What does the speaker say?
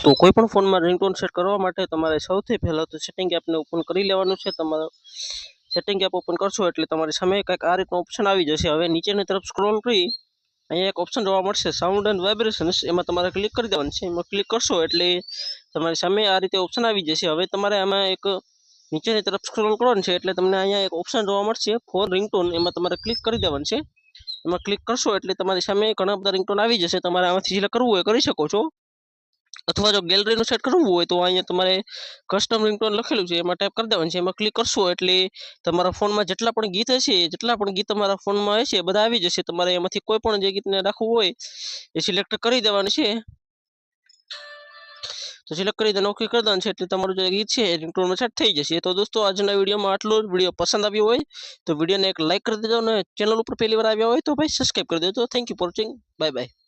तो कोईपण फोનમાં ringtone set કરવા માટે તમારે સૌથી પહેલાં તો સેટિંગ એપને ઓપન કરી લેવાનું છે। તમારે સેટિંગ એપ ઓપન કરશો એટલે તમારી સામે કંઈક આ રીતનો ઓપ્શન આવી જશે। હવે નીચેની તરફ સ્ક્રોલ કરી અહીંયા એક ઓપ્શન જોવા મળશે સાઉન્ડ એન્ડ વાઇબ્રેશન્સ, એમાં તમારે ક્લિક કરી દેવાનું છે। એમાં ક્લિક કરશો એટલે તમારી સામે આ રીતે ઓપ્શન આવી જશે। હવે તમારે આમાં એક નીચેની તરફ સ્ક્રોલ કરવાનું છે એટલે તમને અહીંયા એક ઓપ્શન જોવા મળશે ફોર રિંગટોન, એમાં તમારે ક્લિક કરી દેવાનું છે। એમાં ક્લિક કરશો એટલે તમારી સામે ઘણા બધા રિંગટોન આવી જશે। તમારે આમાંથી સિલેક્ટ કરવું હોય કરી શકો છો, अथवा जो गैलरीનું સેટ કરવું હોય તો અહીંયા તમારે કસ્ટમ રિંગટોન લખેલું છે એમાં ટાઈપ કરી દેવાનું છે। એમાં ક્લિક કરશો એટલે તમારા ફોનમાં જેટલા પણ ગીત હશે, જેટલા પણ ગીત તમારા ફોનમાં હશે બધા આવી જશે। તમારે એમાંથી કોઈ પણ જે ગીતને રાખવું હોય એ સિલેક્ટ કરી દેવાનું છે। તો સિલેક્ટ કરી દે ઓકે કરી દેવાનું છે એટલે તમારું જે ગીત છે એ રિંગટોનમાં સેટ થઈ જશે। તો દોસ્તો આજના વિડીયોમાં આટલું જ। વિડીયો પસંદ આવ્યો હોય તો વિડીયોને એક લાઈક કરી દેજો અને ચેનલ ઉપર પહેલી વાર આવ્યા હોય તો ભાઈ સબસ્ક્રાઇબ કરી દેજો। Thank you for watching, bye bye.